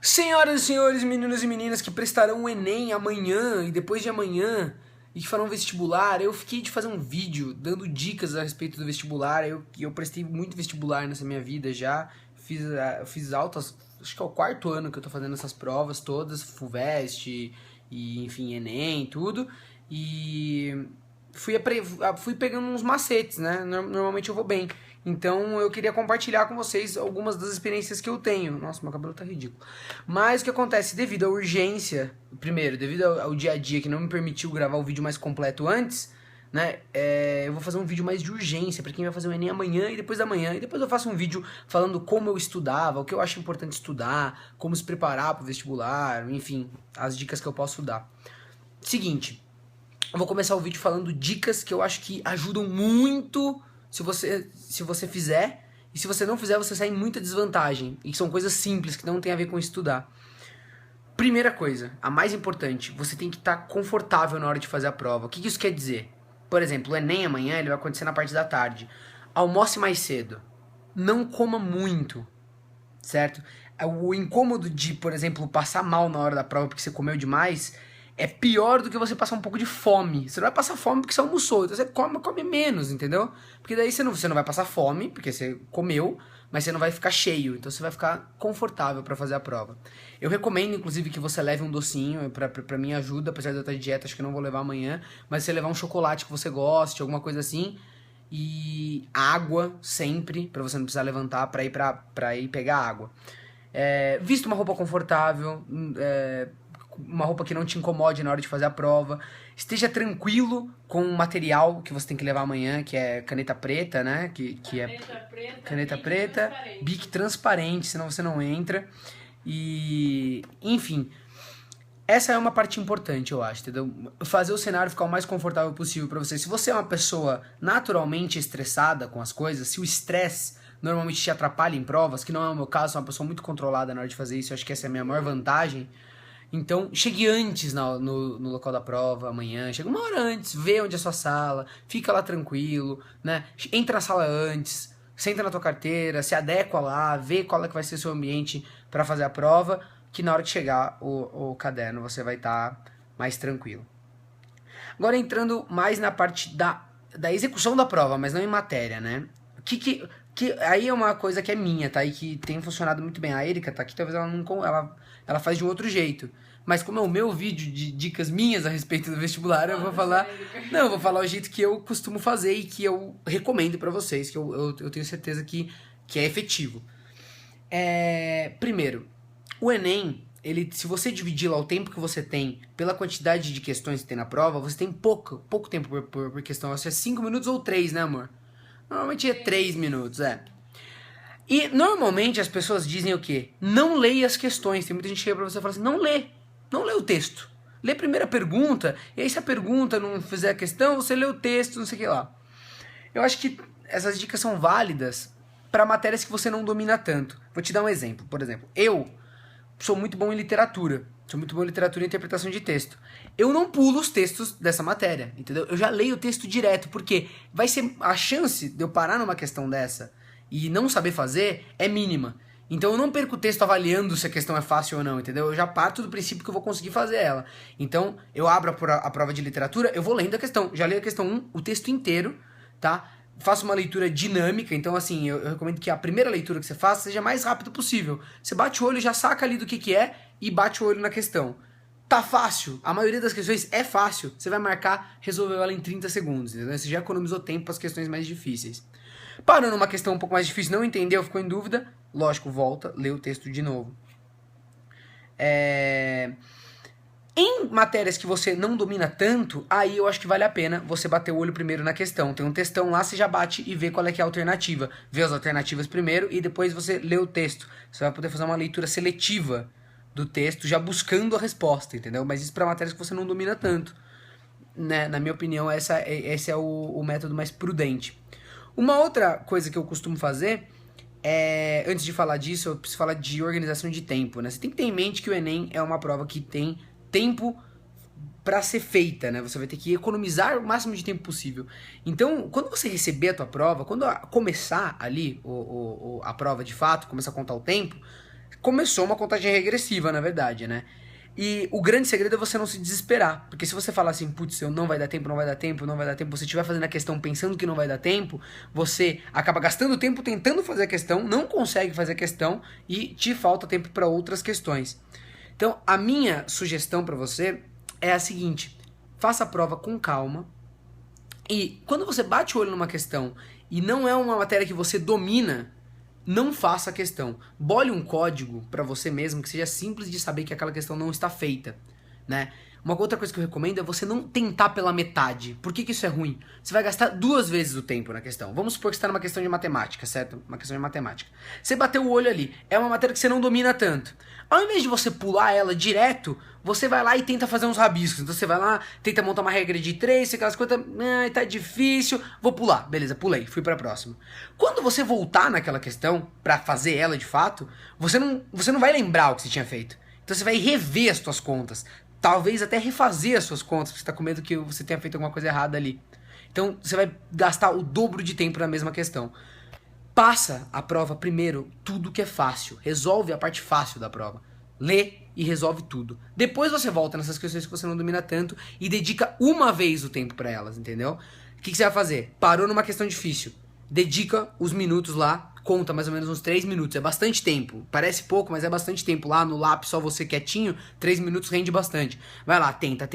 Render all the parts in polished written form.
Senhoras e senhores, meninos e meninas que prestarão o Enem amanhã e depois de amanhã e que farão vestibular, eu fiquei de fazer um vídeo dando dicas a respeito do vestibular. Eu prestei muito vestibular nessa minha vida já, fiz altas, acho que é o 4º ano que eu tô fazendo essas provas todas, FUVEST e enfim, Enem, tudo, e fui pegando uns macetes, né? Normalmente eu vou bem. Então eu queria compartilhar com vocês algumas das experiências que eu tenho. Nossa, meu cabelo tá ridículo. Mas o que acontece? Devido à urgência, primeiro, devido ao dia a dia que não me permitiu gravar o vídeo mais completo antes, né? Eu vou fazer um vídeo mais de urgência pra quem vai fazer o Enem amanhã e depois da manhã. E depois eu faço um vídeo falando como eu estudava, o que eu acho importante estudar, como se preparar pro vestibular, enfim, as dicas que eu posso dar. Seguinte, eu vou começar o vídeo falando dicas que eu acho que ajudam muito se você fizer, e se você não fizer, você sai em muita desvantagem. E são coisas simples, que não tem a ver com estudar. Primeira coisa, a mais importante, você tem que estar confortável na hora de fazer a prova. O que isso quer dizer? Por exemplo, o Enem amanhã ele vai acontecer na parte da tarde. Almoce mais cedo. Não coma muito, certo? O incômodo de, por exemplo, passar mal na hora da prova porque você comeu demais é pior do que você passar um pouco de fome. Você não vai passar fome porque você almoçou, então você come menos, entendeu? Porque daí você não vai passar fome, porque você comeu, mas você não vai ficar cheio, então você vai ficar confortável pra fazer a prova. Eu recomendo, inclusive, que você leve um docinho, pra mim ajuda, apesar de eu estar de dieta, acho que eu não vou levar amanhã, mas você levar um chocolate que você goste, alguma coisa assim, e água sempre, pra você não precisar levantar pra ir pegar água. Vista uma roupa confortável, uma roupa que não te incomode na hora de fazer a prova. Esteja tranquilo com o material que você tem que levar amanhã, que é caneta preta, né? Caneta preta, bique transparente, senão você não entra. E, enfim, essa é uma parte importante, eu acho, entendeu? Fazer o cenário ficar o mais confortável possível pra você. Se você é uma pessoa naturalmente estressada com as coisas, se o estresse normalmente te atrapalha em provas, que não é o meu caso, sou uma pessoa muito controlada na hora de fazer isso, eu acho que essa é a minha maior vantagem. Então, chegue antes no local da prova, amanhã, chega uma hora antes, vê onde é a sua sala, fica lá tranquilo, né? Entra na sala antes, senta na tua carteira, se adequa lá, vê qual é que vai ser o seu ambiente para fazer a prova, que na hora que chegar o caderno você vai estar mais tranquilo. Agora entrando mais na parte da execução da prova, mas não em matéria, né? Que aí é uma coisa que é minha, tá? E que tem funcionado muito bem. A Erika tá aqui, talvez ela faz de um outro jeito. Mas como é o meu vídeo de dicas minhas a respeito do vestibular, eu vou falar... Não, eu vou falar o jeito que eu costumo fazer e que eu recomendo pra vocês, que eu tenho certeza que é efetivo. Primeiro, o Enem, se você dividir lá o tempo que você tem pela quantidade de questões que tem na prova, você tem pouco tempo por questão. Acho que é 5 minutos ou 3, né, amor? Normalmente é 3 minutos, E normalmente as pessoas dizem o quê? Não leia as questões. Tem muita gente que chega pra você e fala assim, não lê o texto. Lê a primeira pergunta, e aí se a pergunta não fizer a questão, você lê o texto, não sei o que lá. Eu acho que essas dicas são válidas para matérias que você não domina tanto. Vou te dar um exemplo. Por exemplo, eu sou muito bom em literatura. Sou muito bom em literatura e interpretação de texto. Eu não pulo os textos dessa matéria, entendeu? Eu já leio o texto direto, porque vai ser a chance de eu parar numa questão dessa e não saber fazer é mínima. Então eu não perco o texto avaliando se a questão é fácil ou não, entendeu? Eu já parto do princípio que eu vou conseguir fazer ela. Então eu abro a prova de literatura, eu vou lendo a questão. Já leio a questão 1, o texto inteiro, tá? Faço uma leitura dinâmica, então assim, eu recomendo que a primeira leitura que você faça seja mais rápido possível. Você bate o olho, já saca ali do que é e bate o olho na questão. Tá fácil, a maioria das questões é fácil, você vai marcar, resolveu ela em 30 segundos, entendeu? Você já economizou tempo para as questões mais difíceis. Parou numa questão um pouco mais difícil, não entendeu, ficou em dúvida, lógico, volta, lê o texto de novo. Em matérias que você não domina tanto, aí eu acho que vale a pena você bater o olho primeiro na questão. Tem um textão lá, você já bate e vê qual é que é a alternativa. Vê as alternativas primeiro e depois você lê o texto. Você vai poder fazer uma leitura seletiva do texto, já buscando a resposta, entendeu? Mas isso para matérias que você não domina tanto. Né? Na minha opinião, esse é o método mais prudente. Uma outra coisa que eu costumo fazer antes de falar disso, eu preciso falar de organização de tempo, né? Você tem que ter em mente que o Enem é uma prova que tem tempo para ser feita, né? Você vai ter que economizar o máximo de tempo possível. Então, quando você receber a tua prova, quando começar ali a prova de fato, começar a contar o tempo, começou uma contagem regressiva, na verdade, né? E o grande segredo é você não se desesperar. Porque se você falar assim, putz, não vai dar tempo, não vai dar tempo, não vai dar tempo, você estiver fazendo a questão pensando que não vai dar tempo, você acaba gastando tempo tentando fazer a questão, não consegue fazer a questão e te falta tempo para outras questões. Então, a minha sugestão para você é a seguinte: faça a prova com calma. E quando você bate o olho numa questão e não é uma matéria que você domina, não faça a questão. Bole um código para você mesmo que seja simples de saber que aquela questão não está feita, né? Uma outra coisa que eu recomendo é você não tentar pela metade. Por que isso é ruim? Você vai gastar 2 vezes o tempo na questão. Vamos supor que você está numa questão de matemática, certo? Uma questão de matemática. Você bateu o olho ali. É uma matéria que você não domina tanto. Ao invés de você pular ela direto, você vai lá e tenta fazer uns rabiscos. Então você vai lá, tenta montar uma regra de 3, aquelas coisas, tá difícil, vou pular. Beleza, pulei, fui pra próxima. Quando você voltar naquela questão, pra fazer ela de fato, você não vai lembrar o que você tinha feito. Então você vai rever as suas contas. Talvez até refazer as suas contas, porque você tá com medo que você tenha feito alguma coisa errada ali. Então você vai gastar o dobro de tempo na mesma questão. Passa a prova primeiro, tudo que é fácil. Resolve a parte fácil da prova. Lê e resolve tudo. Depois você volta nessas questões que você não domina tanto e dedica uma vez o tempo pra elas, entendeu? O que você vai fazer? Parou numa questão difícil. Dedica os minutos lá, conta mais ou menos uns 3 minutos. É bastante tempo. Parece pouco, mas é bastante tempo. Lá no lápis, só você quietinho, 3 minutos rende bastante. Vai lá, tenta.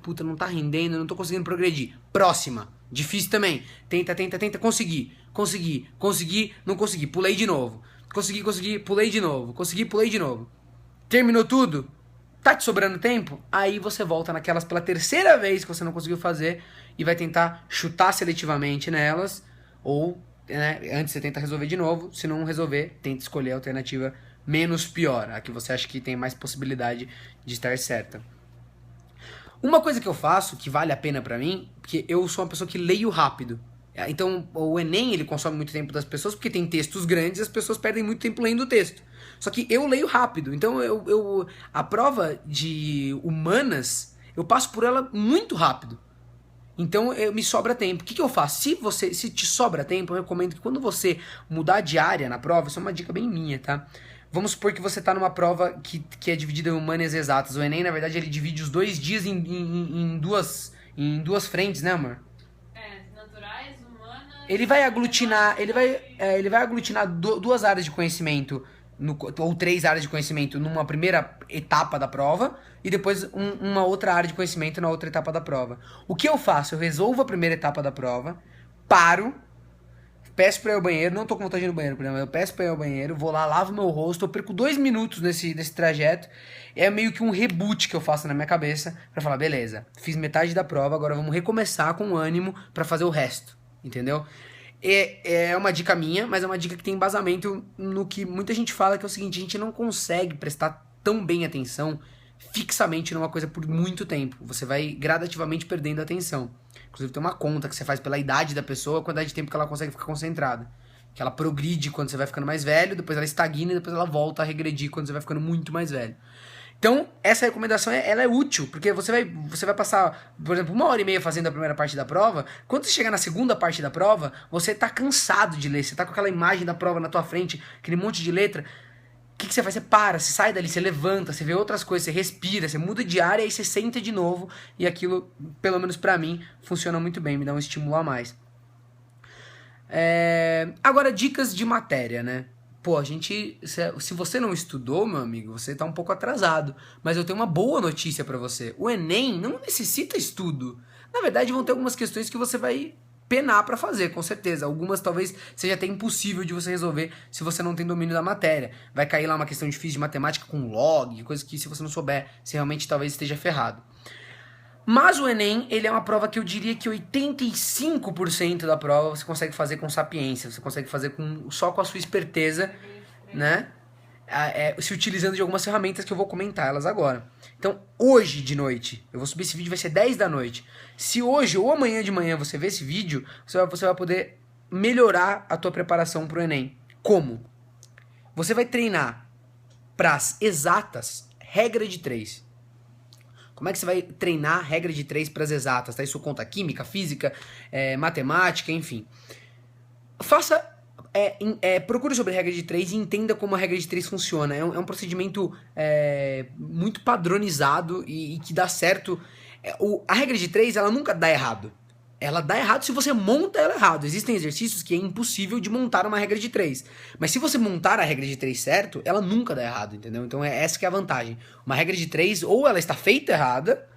Puta, não tá rendendo, não tô conseguindo progredir. Próxima. Difícil também. Tenta. Consegui, não consegui. Pulei de novo. Consegui, pulei de novo. Pulei de novo. Terminou tudo? Tá te sobrando tempo? Aí você volta naquelas pela terceira vez que você não conseguiu fazer e vai tentar chutar seletivamente nelas, ou, né, antes você tenta resolver de novo. Se não resolver, tenta escolher a alternativa menos pior, a que você acha que tem mais possibilidade de estar certa. Uma coisa que eu faço, que vale a pena pra mim, porque eu sou uma pessoa que leio rápido. Então, o Enem, ele consome muito tempo das pessoas, porque tem textos grandes e as pessoas perdem muito tempo lendo o texto. Só que eu leio rápido, então a prova de humanas, eu passo por ela muito rápido. Então, me sobra tempo. O que eu faço? Se te sobra tempo, eu recomendo que quando você mudar de área na prova, isso é uma dica bem minha, tá? Vamos supor que você tá numa prova que é dividida em humanas exatas. O Enem, na verdade, ele divide os 2 dias em duas frentes, né, amor? Naturais, humanas... Ele vai aglutinar, ele vai aglutinar 2 áreas de conhecimento, ou 3 áreas de conhecimento numa primeira etapa da prova, e depois uma outra área de conhecimento na outra etapa da prova. O que eu faço? Eu resolvo a primeira etapa da prova, paro, peço pra ir ao banheiro, não tô com vontade de ir no banheiro, por exemplo, eu peço pra ir ao banheiro, vou lá, lavo meu rosto, eu perco 2 minutos nesse trajeto, é meio que um reboot que eu faço na minha cabeça, pra falar, beleza, fiz metade da prova, agora vamos recomeçar com ânimo pra fazer o resto, entendeu? É uma dica minha, mas é uma dica que tem embasamento no que muita gente fala, que é o seguinte: a gente não consegue prestar tão bem atenção fixamente numa coisa por muito tempo. Você vai gradativamente perdendo a atenção. Inclusive tem uma conta que você faz pela idade da pessoa, a quantidade de tempo que ela consegue ficar concentrada. Que ela progride quando você vai ficando mais velho, depois ela estagna e depois ela volta a regredir quando você vai ficando muito mais velho. Então, essa recomendação ela é útil, porque você vai passar, por exemplo, 1h30 fazendo a primeira parte da prova. Quando você chegar na segunda parte da prova, você tá cansado de ler, você tá com aquela imagem da prova na tua frente, aquele monte de letra. O que você faz? Você para, você sai dali, você levanta, você vê outras coisas, você respira, você muda de área e aí você senta de novo. E aquilo, pelo menos pra mim, funciona muito bem, me dá um estímulo a mais. Agora, dicas de matéria, né? Pô, se você não estudou, meu amigo, você tá um pouco atrasado. Mas eu tenho uma boa notícia pra você. O Enem não necessita estudo. Na verdade, vão ter algumas questões que você vai penar pra fazer, com certeza. Algumas talvez seja até impossível de você resolver se você não tem domínio da matéria. Vai cair lá uma questão difícil de matemática com log, coisa que se você não souber, você realmente talvez esteja ferrado. Mas o Enem, ele é uma prova que eu diria que 85% da prova você consegue fazer com sapiência, você consegue fazer só com a sua esperteza, né? Se utilizando de algumas ferramentas que eu vou comentar elas agora. Então, hoje de noite, eu vou subir esse vídeo, vai ser 10 da noite. Se hoje ou amanhã de manhã você ver esse vídeo, você vai poder melhorar a tua preparação pro Enem. Como? Você vai treinar pras exatas, regra de 3. Como é que você vai treinar regra de 3 para as exatas? Tá? Isso conta química, física, matemática, enfim. Faça procure sobre a regra de 3 e entenda como a regra de 3 funciona. É um procedimento muito padronizado e que dá certo. A regra de 3, ela nunca dá errado. Ela dá errado se você monta ela errado. Existem exercícios que é impossível de montar uma regra de 3. Mas se você montar a regra de 3 certo, ela nunca dá errado, entendeu? Então essa que é a vantagem. Uma regra de 3, ou ela está feita errada,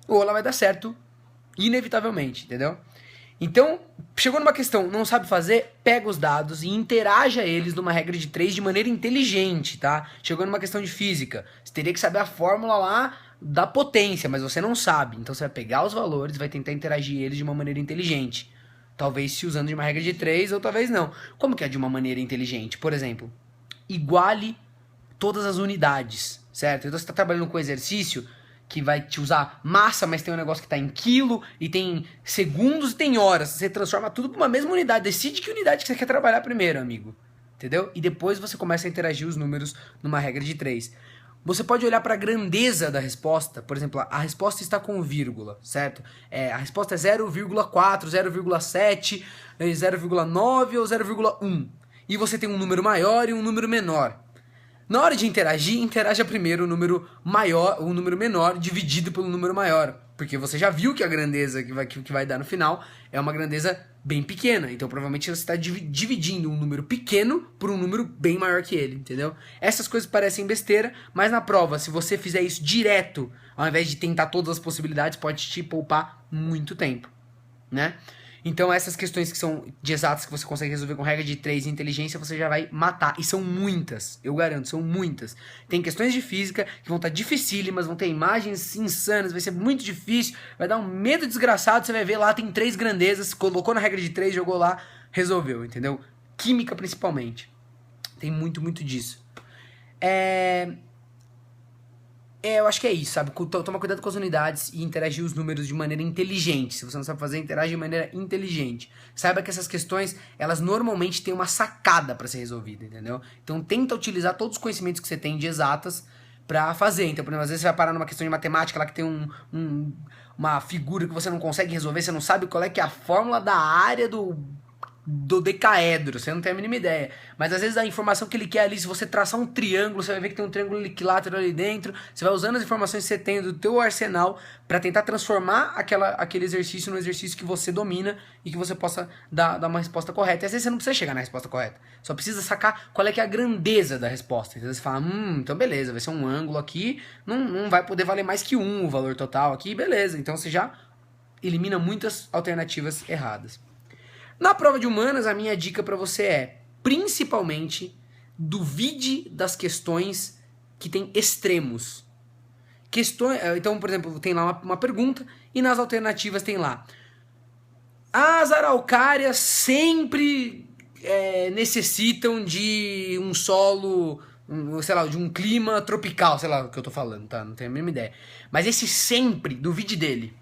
ou ela vai dar certo inevitavelmente, entendeu? Então, chegou numa questão, não sabe fazer, pega os dados e interaja eles numa regra de 3 de maneira inteligente, tá? Chegou numa questão de física, você teria que saber a fórmula lá da potência, mas você não sabe. Então você vai pegar os valores e vai tentar interagir eles de uma maneira inteligente. Talvez se usando de uma regra de 3 ou talvez não. Como que é de uma maneira inteligente? Por exemplo, iguale todas as unidades, certo? Então você está trabalhando com exercício que vai te usar massa, mas tem um negócio que está em quilo, e tem segundos e tem horas. Você transforma tudo para uma mesma unidade. Decide que unidade que você quer trabalhar primeiro, amigo. Entendeu? E depois você começa a interagir os números numa regra de 3. Você pode olhar para a grandeza da resposta. Por exemplo, a resposta está com vírgula, certo? A resposta é 0,4, 0,7, 0,9 ou 0,1. E você tem um número maior e um número menor. Na hora de interagir, interaja primeiro o número maior, o número menor dividido pelo número maior. Porque você já viu que a grandeza que vai dar no final é uma grandeza bem pequena. Então provavelmente você está dividindo um número pequeno por um número bem maior que ele, entendeu? Essas coisas parecem besteira, mas na prova, se você fizer isso direto, ao invés de tentar todas as possibilidades, pode te poupar muito tempo, né? Então essas questões que são de exatas que você consegue resolver com regra de 3 e inteligência, você já vai matar. E são muitas, eu garanto, são muitas. Tem questões de física que vão estar dificílimas, vão ter imagens insanas, vai ser muito difícil, vai dar um medo desgraçado, você vai ver lá, tem 3 grandezas, colocou na regra de 3, jogou lá, resolveu, entendeu? Química principalmente. Tem muito, muito disso. Eu acho que é isso, sabe? Toma cuidado com as unidades e interagir os números de maneira inteligente. Se você não sabe fazer, interage de maneira inteligente. Saiba que essas questões, elas normalmente têm uma sacada para ser resolvida, entendeu? Então tenta utilizar todos os conhecimentos que você tem de exatas para fazer. Então, por exemplo, às vezes você vai parar numa questão de matemática lá que tem uma figura que você não consegue resolver, você não sabe qual é que é a fórmula da área do dodecaedro, você não tem a mínima ideia. Mas às vezes a informação que ele quer ali, se você traçar um triângulo, você vai ver que tem um triângulo equilátero ali dentro. Você vai usando as informações que você tem do teu arsenal para tentar transformar aquele exercício num exercício que você domina e que você possa dar uma resposta correta. E às vezes você não precisa chegar na resposta correta, só precisa sacar qual é que é a grandeza da resposta. Então você fala, então beleza, vai ser um ângulo aqui, não vai poder valer mais que 1 o valor total aqui, beleza. Então você já elimina muitas alternativas erradas. Na prova de humanas, a minha dica para você é, principalmente, duvide das questões que tem extremos. Então, por exemplo, tem lá uma pergunta e nas alternativas tem lá: as araucárias sempre necessitam de um solo, sei lá, de um clima tropical, sei lá o que eu tô falando, tá? Não tenho a mínima ideia. Mas esse sempre, duvide dele.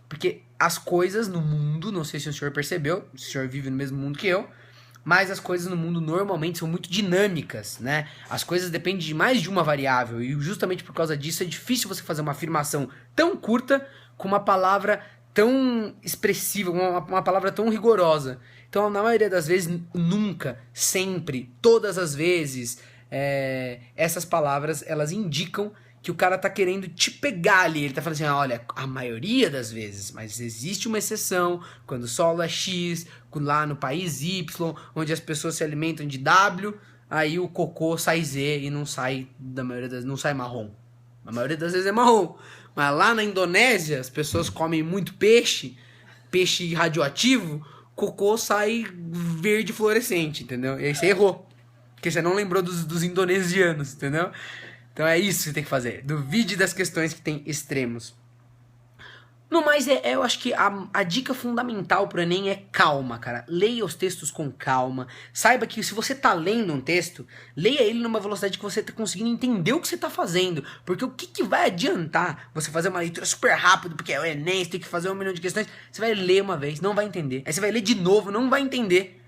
Porque as coisas no mundo, não sei se o senhor percebeu, se o senhor vive no mesmo mundo que eu, mas as coisas no mundo normalmente são muito dinâmicas, né? As coisas dependem de mais de uma variável e justamente por causa disso é difícil você fazer uma afirmação tão curta com uma palavra tão expressiva, uma palavra tão rigorosa. Então, na maioria das vezes, nunca, sempre, todas as vezes, essas palavras, elas indicam que o cara tá querendo te pegar ali. Ele tá falando assim, olha, a maioria das vezes, mas existe uma exceção, quando o solo é X, lá no país Y, onde as pessoas se alimentam de W, aí o cocô sai Z e não sai, não sai marrom. A maioria das vezes é marrom. Mas lá na Indonésia, as pessoas comem muito peixe radioativo, cocô sai verde fluorescente, entendeu? E aí você errou. Porque você não lembrou dos indonesianos, entendeu? Então é isso que você tem que fazer. Duvide das questões que tem extremos. No mais, eu acho que a dica fundamental pro Enem é calma, cara. Leia os textos com calma. Saiba que se você tá lendo um texto, leia ele numa velocidade que você tá conseguindo entender o que você tá fazendo. Porque o que vai adiantar você fazer uma leitura super rápido, porque é o Enem, você tem que fazer 1 milhão de questões. Você vai ler uma vez, não vai entender. Aí você vai ler de novo, não vai entender.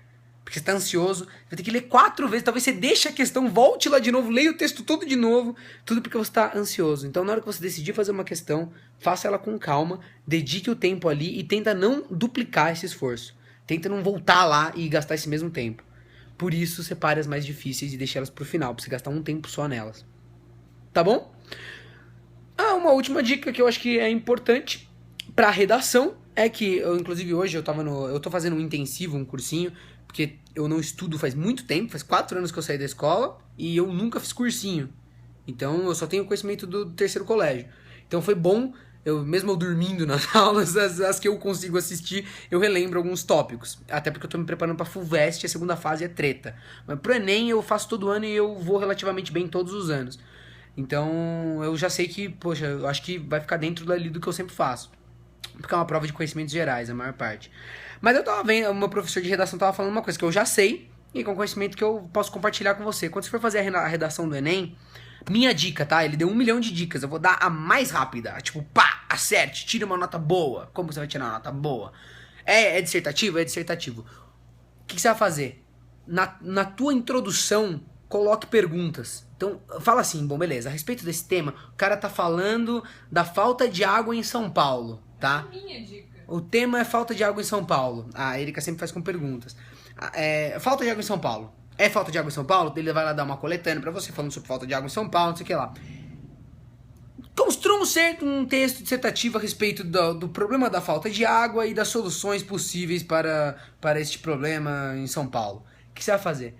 Porque você tá ansioso, vai ter que ler 4 vezes, talvez você deixe a questão, volte lá de novo, leia o texto todo de novo, tudo porque você tá ansioso. Então na hora que você decidir fazer uma questão, faça ela com calma, dedique o tempo ali e tenta não duplicar esse esforço. Tenta não voltar lá e gastar esse mesmo tempo. Por isso, separe as mais difíceis e deixe elas pro final, pra você gastar um tempo só nelas. Tá bom? Uma última dica que eu acho que é importante pra redação é que, inclusive hoje eu tô fazendo um intensivo, um cursinho, porque eu não estudo faz muito tempo, faz 4 anos que eu saí da escola e eu nunca fiz cursinho. Então eu só tenho conhecimento do terceiro colégio. Então foi bom, mesmo eu dormindo nas aulas, as que eu consigo assistir, eu relembro alguns tópicos. Até porque eu tô me preparando pra FUVEST, a segunda fase é treta. Mas pro Enem eu faço todo ano e eu vou relativamente bem todos os anos. Então eu já sei que, poxa, eu acho que vai ficar dentro dali do que eu sempre faço. Porque é uma prova de conhecimentos gerais, a maior parte. Mas eu tava vendo, o meu professor de redação tava falando uma coisa que eu já sei e com conhecimento que eu posso compartilhar com você. Quando você for fazer a redação do Enem, minha dica, tá? Ele deu 1 milhão de dicas, eu vou dar a mais rápida. Tipo, pá, acerte, tire uma nota boa. Como você vai tirar uma nota boa? É dissertativo? É dissertativo. O que você vai fazer? Na tua introdução, coloque perguntas. Então, fala assim, bom, beleza, a respeito desse tema, o cara tá falando da falta de água em São Paulo, tá? É minha dica. O tema é falta de água em São Paulo. A Erika sempre faz com perguntas. Falta de água em São Paulo. É falta de água em São Paulo? Ele vai lá dar uma coletânea pra você, falando sobre falta de água em São Paulo, não sei o que lá. Construa um texto dissertativo a respeito do problema da falta de água e das soluções possíveis para este problema em São Paulo. O que você vai fazer?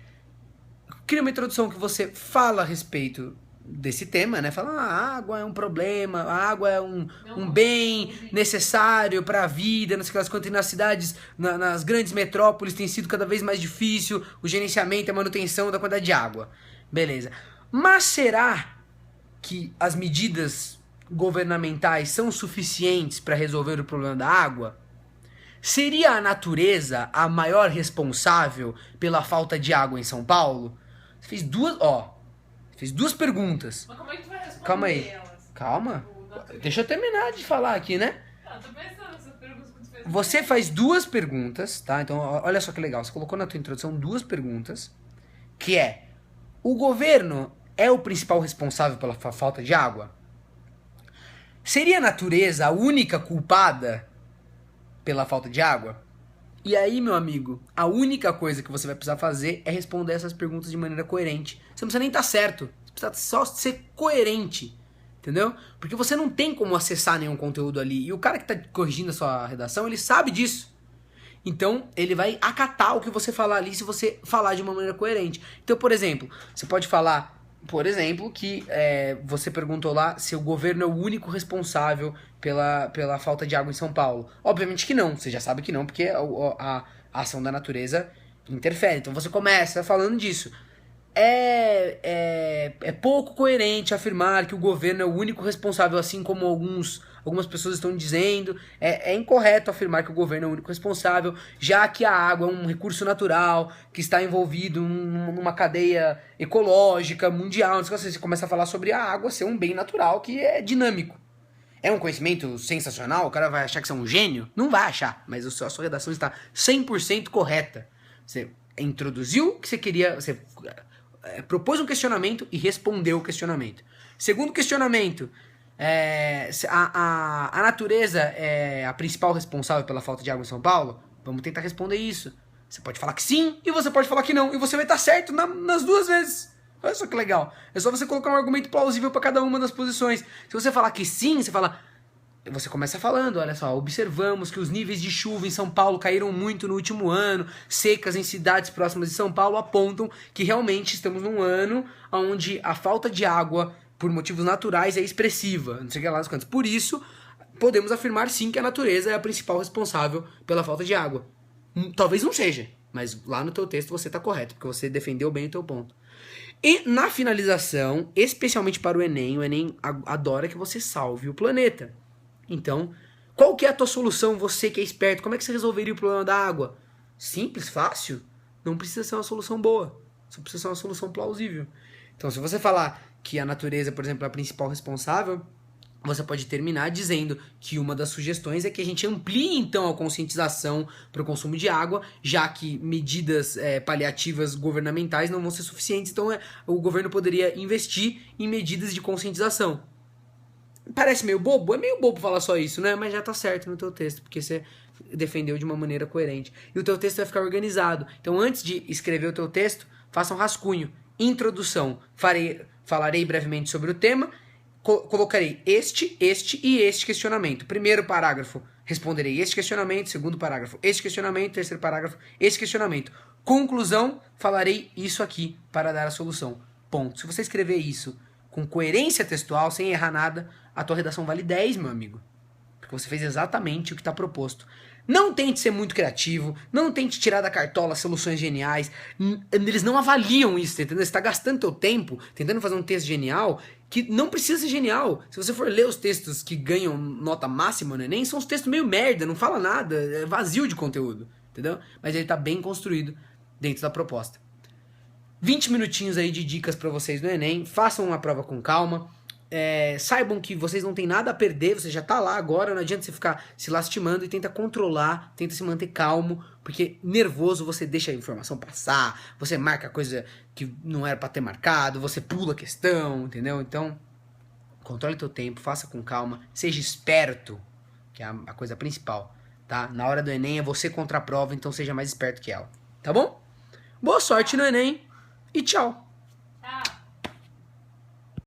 Cria uma introdução que você fala a respeito desse tema, né? Fala, a água é um problema, a água é um bem necessário para a vida, não sei aquelas coisas, nas cidades, nas grandes metrópoles tem sido cada vez mais difícil o gerenciamento e a manutenção da quantidade de água. Beleza. Mas será que as medidas governamentais são suficientes para resolver o problema da água? Seria a natureza a maior responsável pela falta de água em São Paulo? Você fez duas perguntas. Mas como é que tu vai responder Calma aí. elas? Calma. Deixa eu terminar de falar aqui, né? Tô pensando nessas perguntas que tu fez. Você faz 2 perguntas, tá? Então, olha só que legal. Você colocou na tua introdução 2 perguntas, que é: o governo é o principal responsável pela falta de água? Seria a natureza a única culpada pela falta de água? E aí, meu amigo, a única coisa que você vai precisar fazer é responder essas perguntas de maneira coerente. Você não precisa nem estar certo, você precisa só ser coerente, entendeu? Porque você não tem como acessar nenhum conteúdo ali. E o cara que está corrigindo a sua redação, ele sabe disso. Então, ele vai acatar o que você falar ali se você falar de uma maneira coerente. Então, por exemplo, você pode falar, por exemplo, que você perguntou lá se o governo é o único responsável pela falta de água em São Paulo. Obviamente que não, você já sabe que não, porque a ação da natureza interfere. Então você começa falando disso. É pouco coerente afirmar que o governo é o único responsável, assim como algumas pessoas estão dizendo. É incorreto afirmar que o governo é o único responsável, já que a água é um recurso natural que está envolvido numa cadeia ecológica mundial. Você começa a falar sobre a água ser um bem natural que é dinâmico. É um conhecimento sensacional? O cara vai achar que você é um gênio? Não vai achar, mas a sua redação está 100% correta. Você introduziu o que você queria, você propôs um questionamento e respondeu o questionamento. Segundo questionamento, a natureza é a principal responsável pela falta de água em São Paulo? Vamos tentar responder isso. Você pode falar que sim e você pode falar que não. E você vai estar certo nas 2 vezes. Olha só que legal. É só você colocar um argumento plausível para cada uma das posições. Se você falar que sim, você começa falando, olha só, observamos que os níveis de chuva em São Paulo caíram muito no último ano, secas em cidades próximas de São Paulo apontam que realmente estamos num ano onde a falta de água por motivos naturais é expressiva, não sei o que lá nas quantas. Por isso, podemos afirmar sim que a natureza é a principal responsável pela falta de água. Talvez não seja, mas lá no teu texto você está correto, porque você defendeu bem o teu ponto. E na finalização, especialmente para o Enem adora que você salve o planeta. Então, qual que é a tua solução, você que é esperto? Como é que você resolveria o problema da água? Simples, fácil? Não precisa ser uma solução boa. Só precisa ser uma solução plausível. Então, se você falar que a natureza, por exemplo, é a principal responsável, você pode terminar dizendo que uma das sugestões é que a gente amplie, então, a conscientização para o consumo de água, já que medidas paliativas governamentais não vão ser suficientes. Então, o governo poderia investir em medidas de conscientização. Parece meio bobo? É meio bobo falar só isso, né? Mas já tá certo no teu texto, porque você defendeu de uma maneira coerente. E o teu texto vai ficar organizado. Então, antes de escrever o teu texto, faça um rascunho. Introdução. Falarei brevemente sobre o tema. Colocarei este e este questionamento. Primeiro parágrafo, responderei este questionamento. Segundo parágrafo, este questionamento. Terceiro parágrafo, este questionamento. Conclusão, falarei isso aqui para dar a solução. Ponto. Se você escrever isso com coerência textual, sem errar nada, a tua redação vale 10, meu amigo. Porque você fez exatamente o que está proposto. Não tente ser muito criativo, não tente tirar da cartola soluções geniais. Eles não avaliam isso, entendeu? Você está gastando teu tempo tentando fazer um texto genial que não precisa ser genial. Se você for ler os textos que ganham nota máxima no Enem, são os textos meio merda, não fala nada, é vazio de conteúdo, entendeu? Mas ele está bem construído dentro da proposta. 20 minutinhos aí de dicas para vocês no Enem, façam a prova com calma. Saibam que vocês não tem nada a perder, você já tá lá agora, não adianta você ficar se lastimando e tenta controlar, tenta se manter calmo, porque nervoso você deixa a informação passar, você marca coisa que não era pra ter marcado, você pula a questão, entendeu? Então, controle teu tempo, faça com calma, seja esperto, que é a coisa principal, tá? Na hora do Enem é você contra a prova, então seja mais esperto que ela, tá bom? Boa sorte no Enem e tchau!